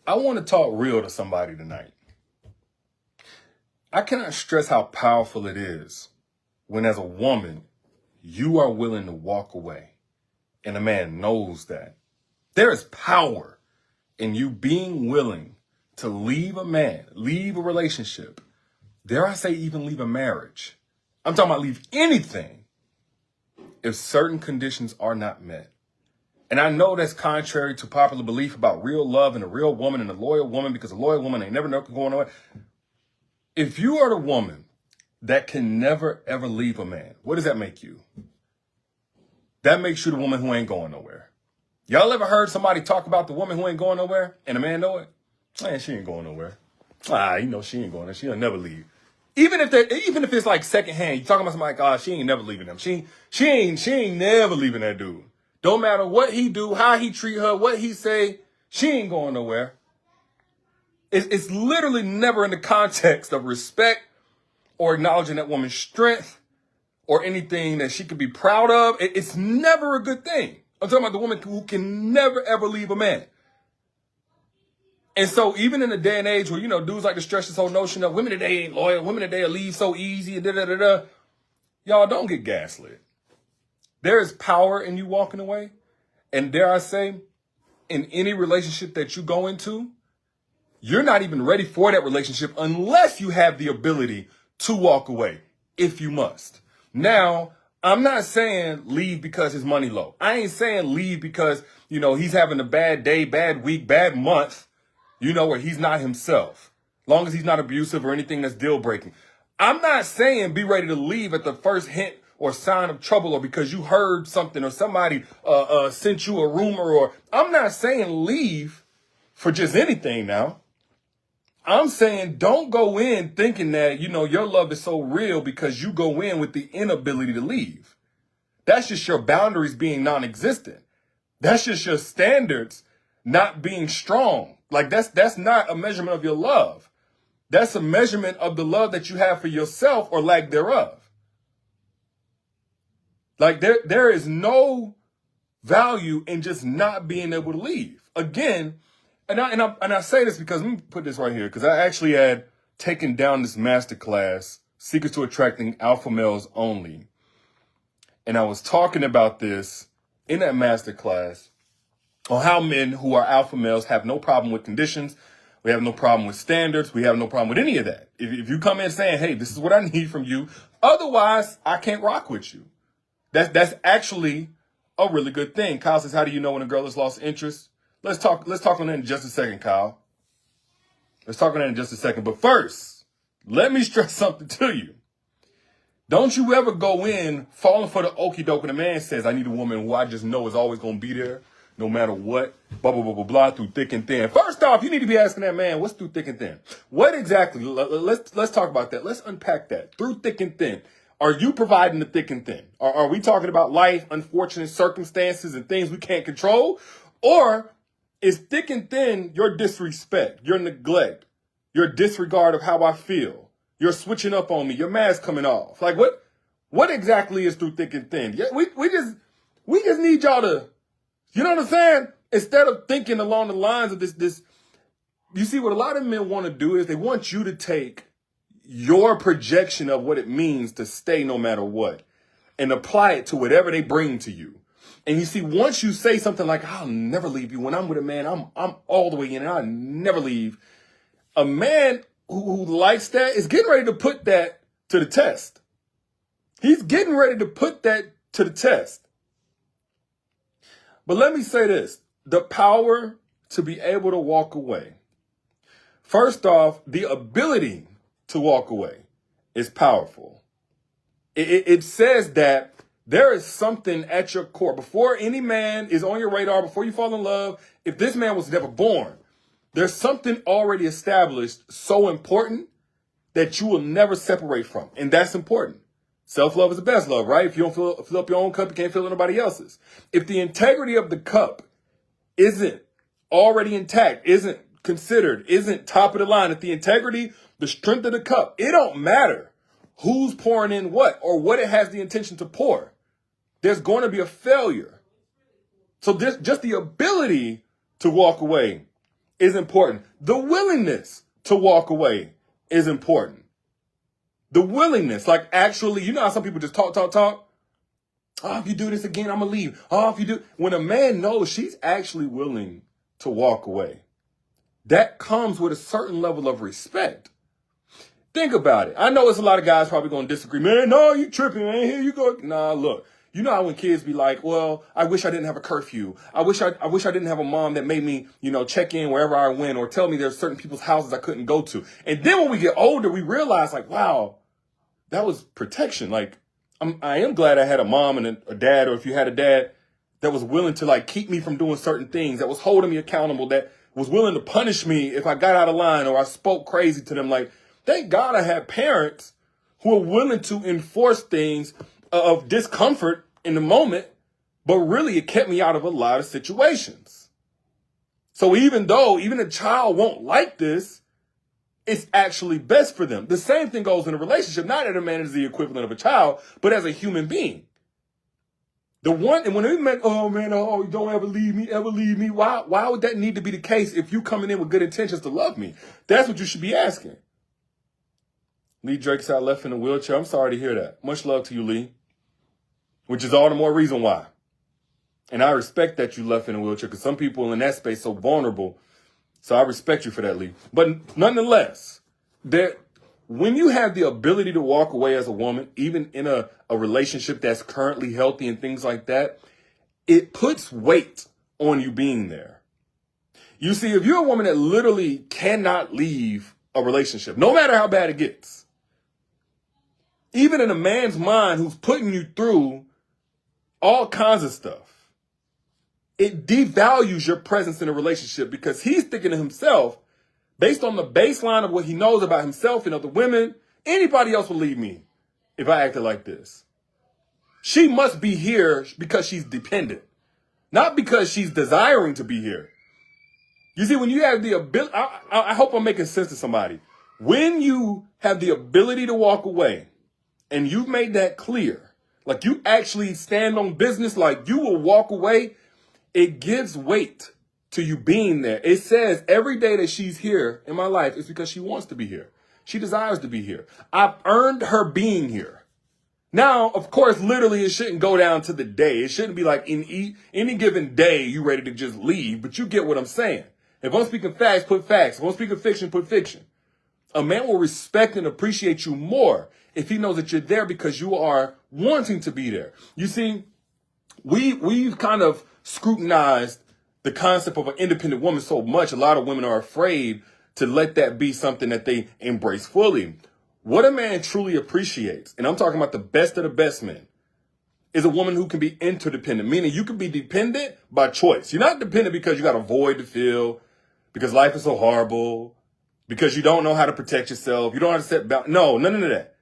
I want to talk real to somebody tonight. I cannot stress how powerful it is when, as a woman, you are willing to walk away and a man knows that. There is power in you being willing to leave a man, leave a relationship, dare I say even leave a marriage. I'm talking about leave anything if certain conditions are not met. And I know that's contrary to popular belief about real love and a real woman and a loyal woman, because a loyal woman ain't never going away. If you are the woman that can never, ever leave a man, what does that make you? That makes you the woman who ain't going nowhere. Y'all ever heard somebody talk about the woman who ain't going nowhere and a man know it? Man, she ain't going nowhere. She ain't going there. She'll never leave. Even if it's like secondhand, you talking about somebody like, she ain't never leaving them. She ain't never leaving that dude. Don't matter what he do, how he treat her, what he say, she ain't going nowhere. It's literally never in the context of respect or acknowledging that woman's strength or anything that she could be proud of. It's never a good thing. I'm talking about the woman who can never, ever leave a man. And so even in a day and age where, dudes like to stretch this whole notion of women today ain't loyal, women today will leave so easy, and da-da-da-da. Y'all don't get gaslit. There is power in you walking away. And dare I say, in any relationship that you go into, you're not even ready for that relationship unless you have the ability to walk away, if you must. Now, I'm not saying leave because his money low. I ain't saying leave because, he's having a bad day, bad week, bad month, where he's not himself. Long as he's not abusive or anything that's deal breaking. I'm not saying be ready to leave at the first hint or sign of trouble, or because you heard something or somebody sent you a rumor, or I'm not saying leave for just anything now. I'm saying don't go in thinking that, your love is so real because you go in with the inability to leave. That's just your boundaries being non-existent. That's just your standards not being strong. Like that's not a measurement of your love. That's a measurement of the love that you have for yourself or lack thereof. Like there is no value in just not being able to leave. Again, and I say this because, let me put this right here, because I actually had taken down this masterclass, Secrets to Attracting Alpha Males Only. And I was talking about this in that masterclass on how men who are alpha males have no problem with conditions. We have no problem with standards. We have no problem with any of that. If you come in saying, hey, this is what I need from you, otherwise I can't rock with you. That's actually a really good thing. Kyle says, how do you know when a girl has lost interest? Let's talk on that in just a second, Kyle. Let's talk on that in just a second. But first, let me stress something to you. Don't you ever go in falling for the okie doke when a man says, I need a woman who I just know is always going to be there no matter what, blah, blah, blah, blah, blah, through thick and thin. First off, you need to be asking that man, what's through thick and thin? What exactly? Let's talk about that. Let's unpack that. Through thick and thin. Are you providing the thick and thin? Are we talking about life, unfortunate circumstances, and things we can't control? Or is thick and thin your disrespect, your neglect, your disregard of how I feel, your switching up on me, your mask coming off? Like what exactly is through thick and thin? Yeah, we just need y'all to, you know what I'm saying? Instead of thinking along the lines of this, you see what a lot of men want to do is they want you to take your projection of what it means to stay no matter what and apply it to whatever they bring to you. And you see, once you say something like, I'll never leave you, when I'm with a man, I'm all the way in and I'll never leave. A man who likes that is getting ready to put that to the test. He's getting ready to put that to the test. But let me say this, the power to be able to walk away. First off, the ability to walk away is powerful. It says that there is something at your core. Before any man is on your radar, before you fall in love, if this man was never born, there's something already established so important that you will never separate from. And that's important. Self-love is the best love, right? If you don't fill up your own cup, you can't fill anybody else's. If the integrity of the cup isn't already intact, isn't considered, isn't top of the line, if the integrity, the strength of the cup, it don't matter who's pouring in what or what it has the intention to pour. There's going to be a failure. So just the ability to walk away is important. The willingness to walk away is important. The willingness, like actually, you know how some people just talk. Oh, if you do this again, I'm going to leave. Oh, if you do. When a man knows she's actually willing to walk away, that comes with a certain level of respect. Think about it. I know it's a lot of guys probably going to disagree. Man, no, you tripping, man. Here you go. Nah, look. You know how when kids be like, well, I wish I didn't have a curfew. I wish I didn't have a mom that made me, check in wherever I went or tell me there's certain people's houses I couldn't go to. And then when we get older, we realize like, wow, that was protection. Like, I am glad I had a mom and a dad, or if you had a dad that was willing to like keep me from doing certain things, that was holding me accountable, that was willing to punish me if I got out of line or I spoke crazy to them. Like, thank God I had parents who were willing to enforce things of discomfort in the moment, but really it kept me out of a lot of situations. So even a child won't like this, it's actually best for them. The same thing goes in a relationship, not that a man is the equivalent of a child, but as a human being. And when they meant, oh man, oh, don't ever leave me. Why would that need to be the case if you coming in with good intentions to love me? That's what you should be asking. Lee Drake's out left in a wheelchair. I'm sorry to hear that. Much love to you, Lee. Which is all the more reason why. And I respect that you left in a wheelchair because some people in that space so vulnerable. So I respect you for that, Lee. But nonetheless, when you have the ability to walk away as a woman, even in a relationship that's currently healthy and things like that, it puts weight on you being there. You see, if you're a woman that literally cannot leave a relationship, no matter how bad it gets, even in a man's mind who's putting you through all kinds of stuff, it devalues your presence in a relationship because he's thinking to himself, based on the baseline of what he knows about himself and other women, anybody else will leave me if I acted like this. She must be here because she's dependent, not because she's desiring to be here. You see, when you have the ability, I hope I'm making sense to somebody. When you have the ability to walk away and you've made that clear, like you actually stand on business, like you will walk away, it gives weight to you being there. It says every day that she's here in my life is because she wants to be here. She desires to be here. I've earned her being here. Now, of course, literally it shouldn't go down to the day. It shouldn't be like in any given day you ready to just leave, but you get what I'm saying. If I'm speaking facts, put facts. If I'm speaking fiction, put fiction. A man will respect and appreciate you more if he knows that you're there because you are wanting to be there. You see, we've kind of scrutinized the concept of an independent woman so much. A lot of women are afraid to let that be something that they embrace fully. What a man truly appreciates, and I'm talking about the best of the best men, is a woman who can be interdependent, meaning you can be dependent by choice. You're not dependent because you got a void to fill, because life is so horrible, because you don't know how to protect yourself, you don't know how to set boundaries. No, none of that.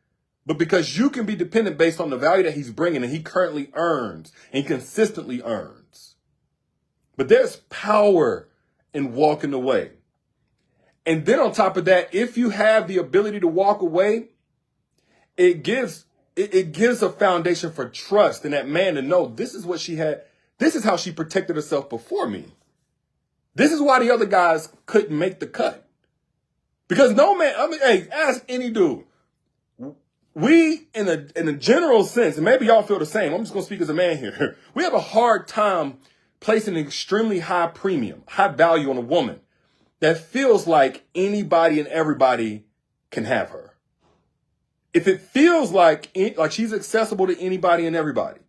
But because you can be dependent based on the value that he's bringing and he currently earns and consistently earns. But there's power in walking away. And then on top of that, if you have the ability to walk away, it gives a foundation for trust in that man to know this is what she had. This is how she protected herself before me. This is why the other guys couldn't make the cut. Because no man, hey, ask any dude. We, in a general sense, and maybe y'all feel the same, I'm just going to speak as a man here. We have a hard time placing an extremely high premium, high value on a woman that feels like anybody and everybody can have her. If it feels like she's accessible to anybody and everybody,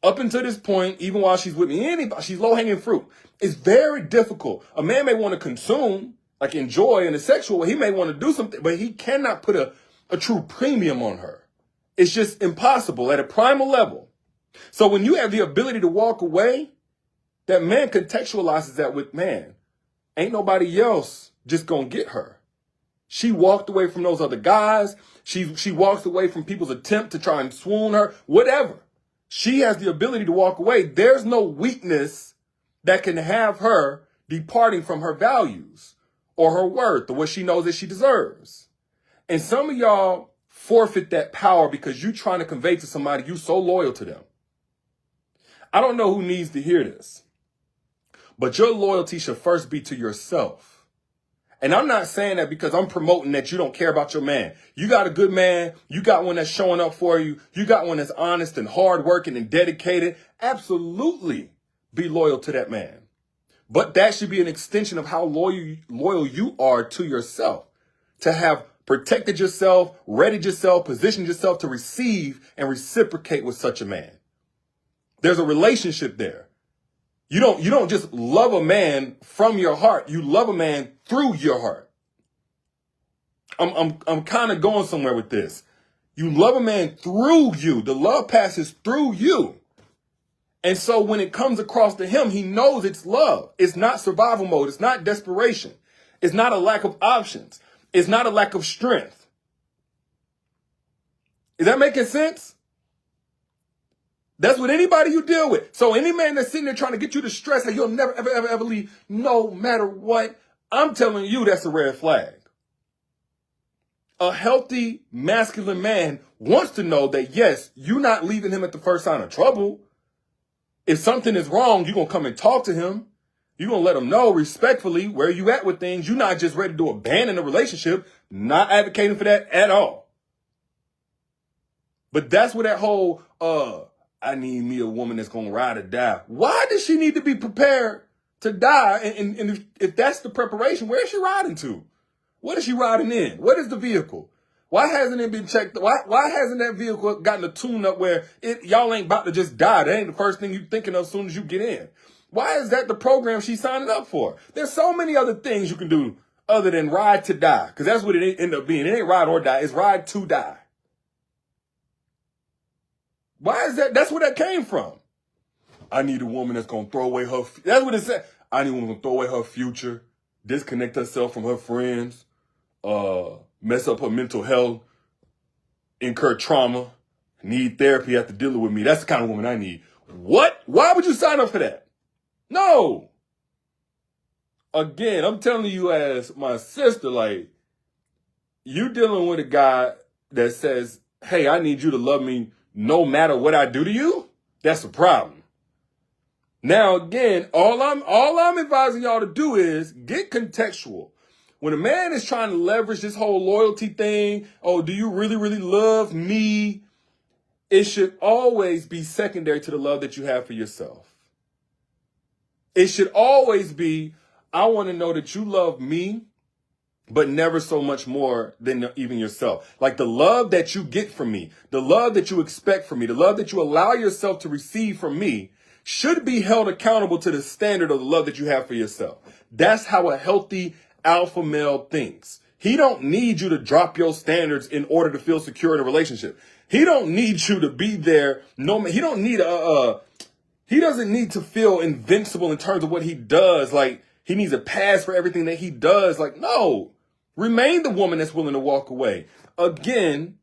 up until this point, even while she's with me, she's low-hanging fruit. It's very difficult. A man may want to consume, like enjoy in a sexual way. He may want to do something, but he cannot put a true premium on her. It's just impossible at a primal level. So when you have the ability to walk away, that man contextualizes that with, man, ain't nobody else just gonna get her. She walked away from those other guys. She walks away from people's attempt to try and swoon her, whatever. She has the ability to walk away. There's no weakness that can have her departing from her values or her worth or what she knows that she deserves. And some of y'all forfeit that power because you're trying to convey to somebody you so loyal to them. I don't know who needs to hear this, But your loyalty should first be to yourself. And I'm not saying that because I'm promoting that you don't care about your man. You got a good man. You got one that's showing up for you. You got one that's honest and hardworking and dedicated. Absolutely be loyal to that man. But that should be an extension of how loyal you are to yourself. To have protected yourself, readied yourself, positioned yourself to receive and reciprocate with such a man. There's a relationship there. You don't just love a man from your heart. You love a man through your heart. I'm kind of going somewhere with this. You love a man through you. The love passes through you. And so when it comes across to him, he knows it's love. It's not survival mode. It's not desperation. It's not a lack of options. It's not a lack of strength. Is that making sense? That's what anybody you deal with. So any man that's sitting there trying to get you to stress that you'll never, ever, ever, ever leave, no matter what, I'm telling you that's a red flag. A healthy, masculine man wants to know that, yes, you're not leaving him at the first sign of trouble. If something is wrong, you're going to come and talk to him. You're going to let him know respectfully where you at with things. You're not just ready to abandon the relationship. Not advocating for that at all. But that's where that whole, I need me a woman that's going to ride or die. Why does she need to be prepared to die? And if that's the preparation, where is she riding to? What is she riding in? What is the vehicle? Why hasn't it been checked? Why hasn't that vehicle gotten a tune up where y'all ain't about to just die? That ain't the first thing you're thinking of as soon as you get in. Why is that the program she's signing up for? There's so many other things you can do other than ride to die. Because that's what it end up being. It ain't ride or die. It's ride to die. Why is that? That's where that came from. I need a woman that's going to throw away her... That's what it said. I need a woman who's going to throw away her future, disconnect herself from her friends, mess up her mental health, incur trauma, need therapy after dealing with me. That's the kind of woman I need. What? Why would you sign up for that? No. Again, I'm telling you as my sister, like, you dealing with a guy that says, hey, I need you to love me no matter what I do to you. That's a problem. Now, again, all I'm advising y'all to do is get contextual. When a man is trying to leverage this whole loyalty thing, oh, do you really, really love me? It should always be secondary to the love that you have for yourself. It should always be, I want to know that you love me, but never so much more than even yourself. Like the love that you get from me, the love that you expect from me, the love that you allow yourself to receive from me should be held accountable to the standard of the love that you have for yourself. That's how a healthy alpha male thinks. He don't need you to drop your standards in order to feel secure in a relationship. He don't need you to be there. No, he don't need he doesn't need to feel invincible in terms of what he does. Like he needs a pass for everything that he does. Like, no, remain the woman that's willing to walk away. Again,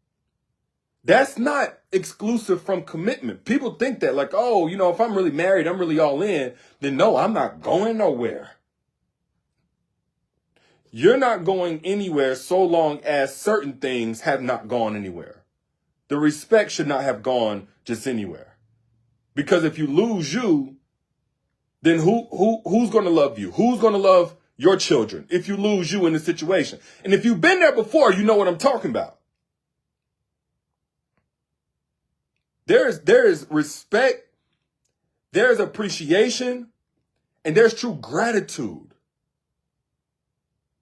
that's not exclusive from commitment. People think that like, oh, if I'm really married, I'm really all in, then no, I'm not going nowhere. You're not going anywhere so long as certain things have not gone anywhere. The respect should not have gone just anywhere. Because if you lose you, then who's going to love you? Who's going to love your children if you lose you in the situation? And if you've been there before, you know what I'm talking about. There is respect, there's appreciation, and there's true gratitude.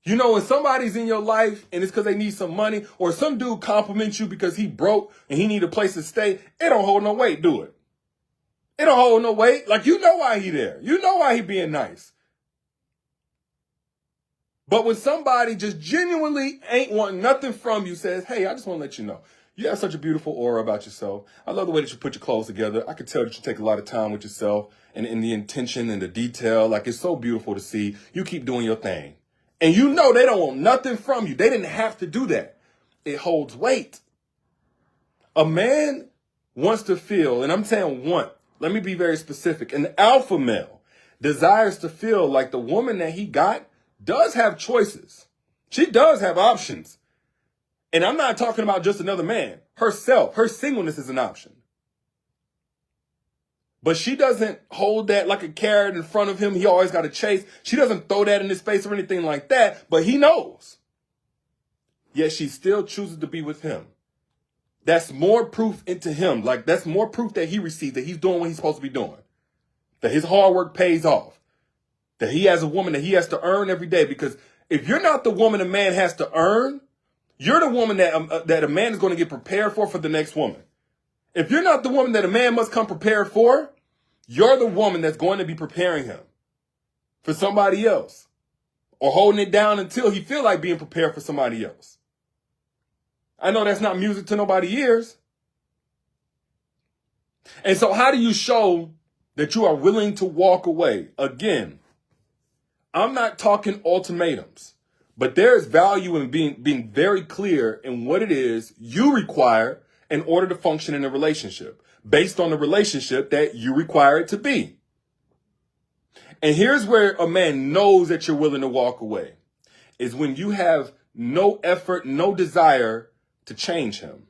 When somebody's in your life and it's because they need some money, or some dude compliments you because he broke and he need a place to stay, it don't hold no weight, do it? It don't hold no weight. Like, you know why he there. You know why he being nice. But when somebody just genuinely ain't wanting nothing from you, says, hey, I just want to let you know, you have such a beautiful aura about yourself. I love the way that you put your clothes together. I can tell that you take a lot of time with yourself and in the intention and the detail. Like, it's so beautiful to see. You keep doing your thing. And they don't want nothing from you. They didn't have to do that. It holds weight. A man wants to feel, and I'm saying want, let me be very specific. An alpha male desires to feel like the woman that he got does have choices. She does have options. And I'm not talking about just another man. Herself, her singleness is an option. But she doesn't hold that like a carrot in front of him. He always got to chase. She doesn't throw that in his face or anything like that, but he knows. Yet she still chooses to be with him. That's more proof into him. Like, that's more proof that he received, that he's doing what he's supposed to be doing. That his hard work pays off. That he has a woman that he has to earn every day. Because if you're not the woman a man has to earn, you're the woman that a man is going to get prepared for the next woman. If you're not the woman that a man must come prepared for, you're the woman that's going to be preparing him for somebody else. Or holding it down until he feel like being prepared for somebody else. I know that's not music to nobody's ears. And so how do you show that you are willing to walk away? Again, I'm not talking ultimatums, but there is value in being very clear in what it is you require in order to function in a relationship, based on the relationship that you require it to be. And here's where a man knows that you're willing to walk away, is when you have no effort, no desire to change him.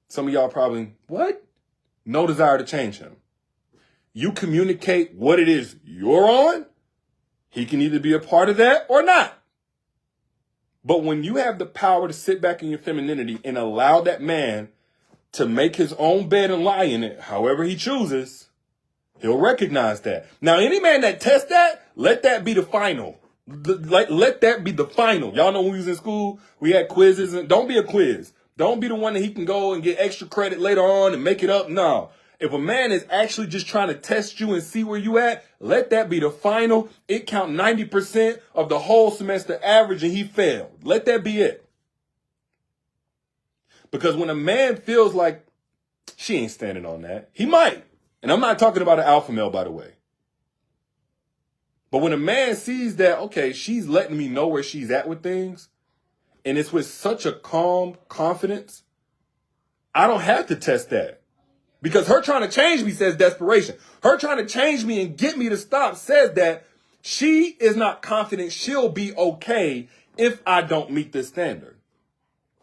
Some of y'all probably, what? No desire to change him. You communicate what it is you're on. He can either be a part of that or not. But when you have the power to sit back in your femininity and allow that man to make his own bed and lie in it, however he chooses, he'll recognize that. Now, any man that tests that, let that be the final. Let that be the final. Y'all know when we was in school, we had quizzes. And don't be a quiz. Don't be the one that he can go and get extra credit later on and make it up. No. If a man is actually just trying to test you and see where you at, let that be the final. It count 90% of the whole semester average and he failed. Let that be it. Because when a man feels like she ain't standing on that, he might. And I'm not talking about an alpha male, by the way. But when a man sees that, okay, she's letting me know where she's at with things, and it's with such a calm confidence, I don't have to test that. Because her trying to change me says desperation. Her trying to change me and get me to stop says that she is not confident she'll be okay if I don't meet this standard.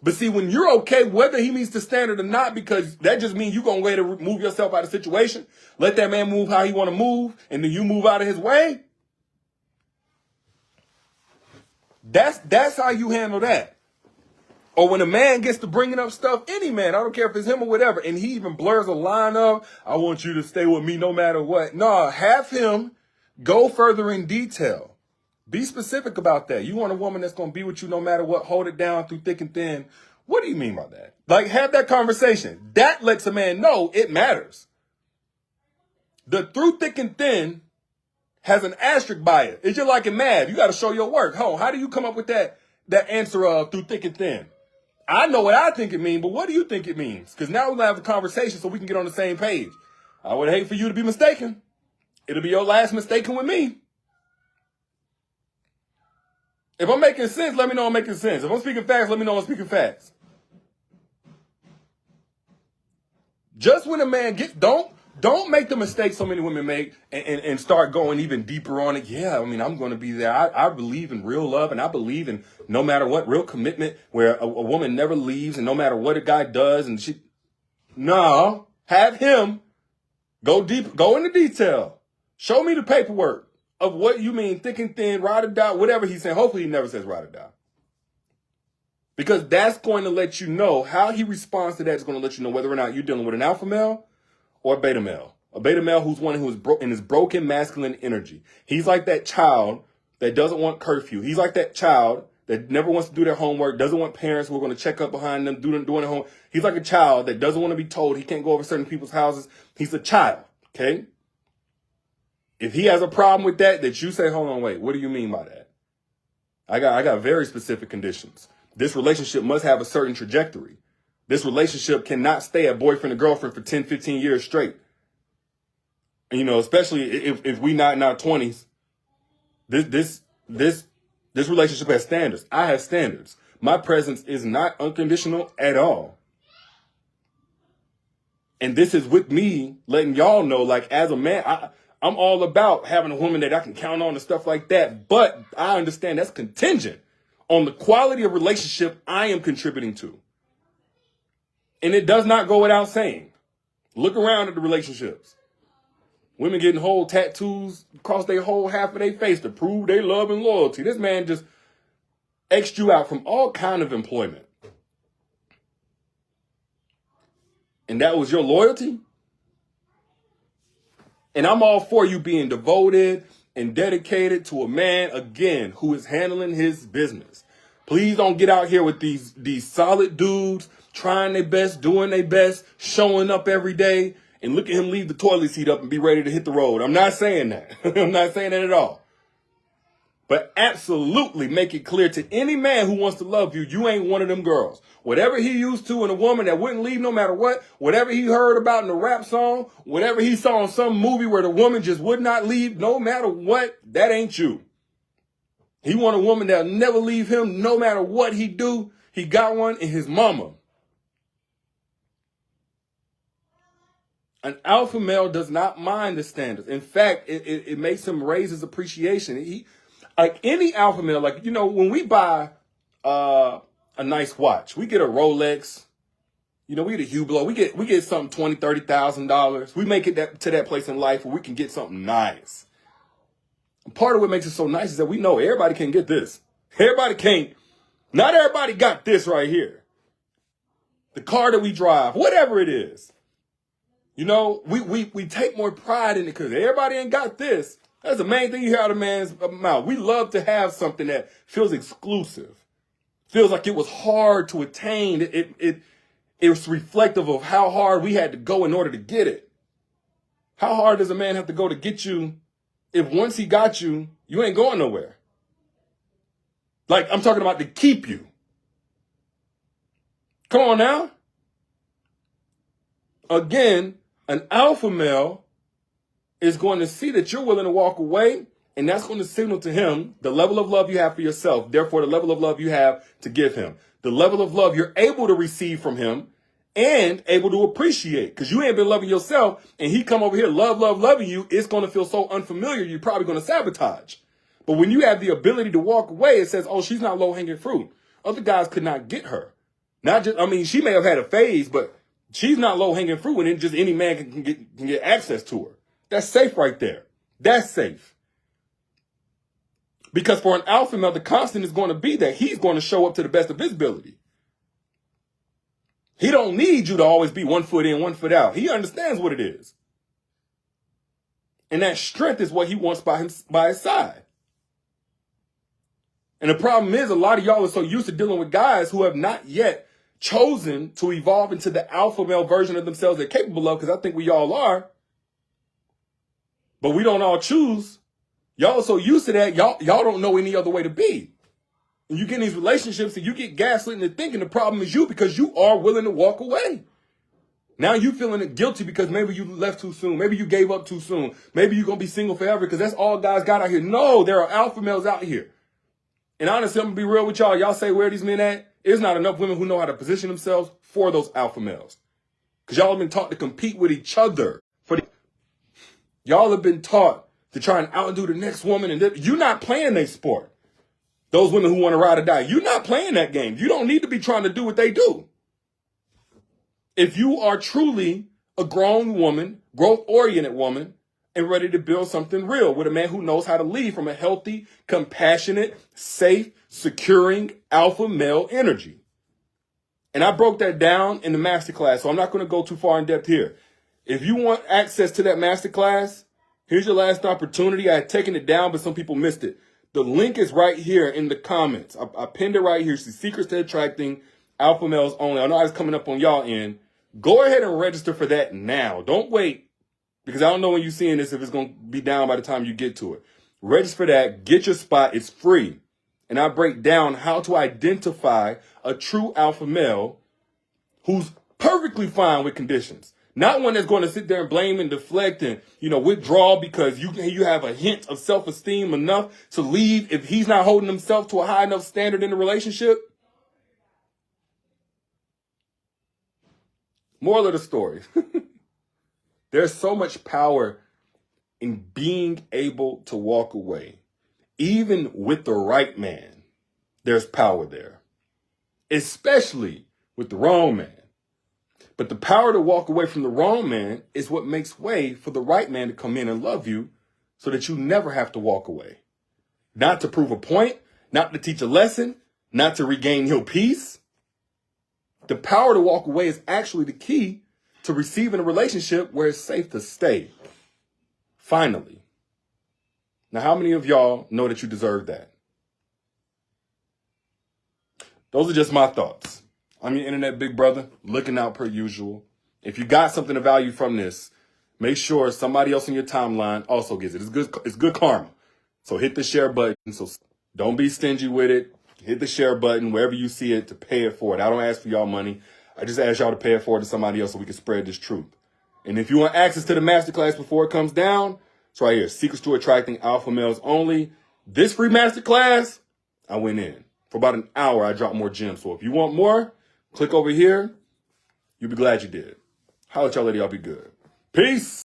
But see, when you're okay, whether he meets the standard or not, because that just means you're going to wait to remove yourself out of the situation, let that man move how he want to move, and then you move out of his way. That's how you handle that. Or when a man gets to bringing up stuff, any man, I don't care if it's him or whatever, and he even blurs a line of, I want you to stay with me no matter what. No, have him go further in detail. Be specific about that. You want a woman that's going to be with you no matter what, hold it down through thick and thin. What do you mean by that? Like, have that conversation. That lets a man know it matters. The through thick and thin has an asterisk by it. It's just like in math. You got to show your work. How do you come up with that answer of through thick and thin? I know what I think it means, but what do you think it means? Because now we're going to have a conversation so we can get on the same page. I would hate for you to be mistaken. It'll be your last mistaken with me. If I'm making sense, let me know I'm making sense. If I'm speaking facts, let me know I'm speaking facts. Just when a man gets, don't make the mistake so many women make and start going even deeper on it. Yeah, I mean, I'm going to be there. I believe in real love, and I believe in no matter what, real commitment, where a woman never leaves, and no matter what a guy does, and no, have him go deep, go into detail. Show me the paperwork of what you mean, thick and thin, ride or die, whatever he's saying. Hopefully he never says ride or die. Because that's going to let you know how he responds to that is going to let you know whether or not you're dealing with an alpha male or a beta male. A beta male who's one who is in his broken masculine energy. He's like that child that doesn't want curfew. He's like that child that never wants to do their homework, doesn't want parents who are going to check up behind them, doing their homework. He's like a child that doesn't want to be told he can't go over certain people's houses. He's a child, okay? If he has a problem with that you say, hold on, wait, what do you mean by that? I got very specific conditions. This relationship must have a certain trajectory. This relationship cannot stay a boyfriend and girlfriend for 10, 15 years straight. And, you know, especially if we not in our 20s. This relationship has standards. I have standards. My presence is not unconditional at all. And this is with me letting y'all know, like, as a man, I'm all about having a woman that I can count on and stuff like that. But I understand that's contingent on the quality of relationship I am contributing to. And it does not go without saying Look around at the relationships. Women getting whole tattoos across their whole half of their face to prove their love and loyalty. This man just X'd you out from all kind of employment. And that was your loyalty? And I'm all for you being devoted and dedicated to a man, again, who is handling his business. Please don't get out here with these solid dudes trying their best, doing their best, showing up every day, and look at him leave the toilet seat up and be ready to hit the road. I'm not saying that. I'm not saying that at all. But absolutely make it clear to any man who wants to love you, you ain't one of them girls. Whatever he used to in a woman that wouldn't leave no matter what, whatever he heard about in a rap song, whatever he saw in some movie where the woman just would not leave no matter what, that ain't you. He want a woman that'll never leave him no matter what he do. He got one in his mama. An alpha male does not mind the standards. In fact, it makes him raise his appreciation. Like any alpha male, like, you know, when we buy a nice watch, we get a Rolex, you know, we get a Hublot, we get something $20,000, $30,000. We make it to that place in life where we can get something nice. And part of what makes it so nice is that we know everybody can get this. Everybody can't. Not everybody got this right here. The car that we drive, whatever it is. You know, we take more pride in it because everybody ain't got this. That's the main thing you hear out of a man's mouth. We love to have something that feels exclusive, feels like it was hard to attain. It was reflective of how hard we had to go in order to get it. How hard does a man have to go to get you if once he got you, you ain't going nowhere? Like, I'm talking about to keep you. Come on now. Again, an alpha male is going to see that you're willing to walk away, and that's going to signal to him the level of love you have for yourself, therefore the level of love you have to give him, the level of love you're able to receive from him and able to appreciate, because you ain't been loving yourself, and he come over here loving you. It's going to feel so unfamiliar, you're probably going to sabotage. But when you have the ability to walk away, it says, oh, she's not low-hanging fruit. Other guys could not get her. Not just, I mean, she may have had a phase, but she's not low-hanging fruit, and then just any man can get access to her. That's safe right there. That's safe. Because for an alpha male, the constant is going to be that he's going to show up to the best of his ability. He don't need you to always be 1 foot in, 1 foot out. He understands what it is. And that strength is what he wants by his side. And the problem is a lot of y'all are so used to dealing with guys who have not yet chosen to evolve into the alpha male version of themselves they're capable of, because I think we all are. But we don't all choose. Y'all are so used to that, y'all don't know any other way to be. And you get in these relationships and you get gaslit into thinking the problem is you because you are willing to walk away. Now you feeling guilty because maybe you left too soon. Maybe you gave up too soon. Maybe you're going to be single forever because that's all guys got out here. No, there are alpha males out here. And honestly, I'm going to be real with y'all. Y'all say, where are these men at? There's not enough women who know how to position themselves for those alpha males. Because y'all have been taught to compete with each other. Y'all have been taught to try and outdo the next woman. And you're not playing their sport. Those women who want to ride or die, you're not playing that game. You don't need to be trying to do what they do. If you are truly a grown woman, growth-oriented woman, and ready to build something real with a man who knows how to lead from a healthy, compassionate, safe, securing alpha male energy. And I broke that down in the masterclass, so I'm not going to go too far in depth here. If you want access to that masterclass, here's your last opportunity. I had taken it down, but some people missed it. The link is right here in the comments. I pinned it right here. It's the Secrets to Attracting Alpha Males Only. I know it's coming up on y'all end. Go ahead and register for that now. Don't wait, because I don't know when you're seeing this if it's going to be down by the time you get to it. Register for that. Get your spot. It's free. And I break down how to identify a true alpha male who's perfectly fine with conditions. Not one that's going to sit there and blame and deflect and, withdraw because you have a hint of self-esteem enough to leave if he's not holding himself to a high enough standard in the relationship. Moral of the story. There's so much power in being able to walk away. Even with the right man, there's power there. Especially with the wrong man. But the power to walk away from the wrong man is what makes way for the right man to come in and love you so that you never have to walk away. Not to prove a point, not to teach a lesson, not to regain your peace. The power to walk away is actually the key to receiving a relationship where it's safe to stay. Finally. Now, how many of y'all know that you deserve that? Those are just my thoughts. I'm your internet big brother, looking out per usual. If you got something of value from this, make sure somebody else in your timeline also gets it. It's good karma. So hit the share button. So don't be stingy with it. Hit the share button wherever you see it to pay it forward. I don't ask for y'all money. I just ask y'all to pay it forward to somebody else so we can spread this truth. And if you want access to the masterclass before it comes down, it's right here. Secrets to Attracting Alpha Males Only. This free masterclass, I went in. For about an hour, I dropped more gems. So if you want more, click over here. You'll be glad you did. Holla at y'all later. Y'all be good. Peace.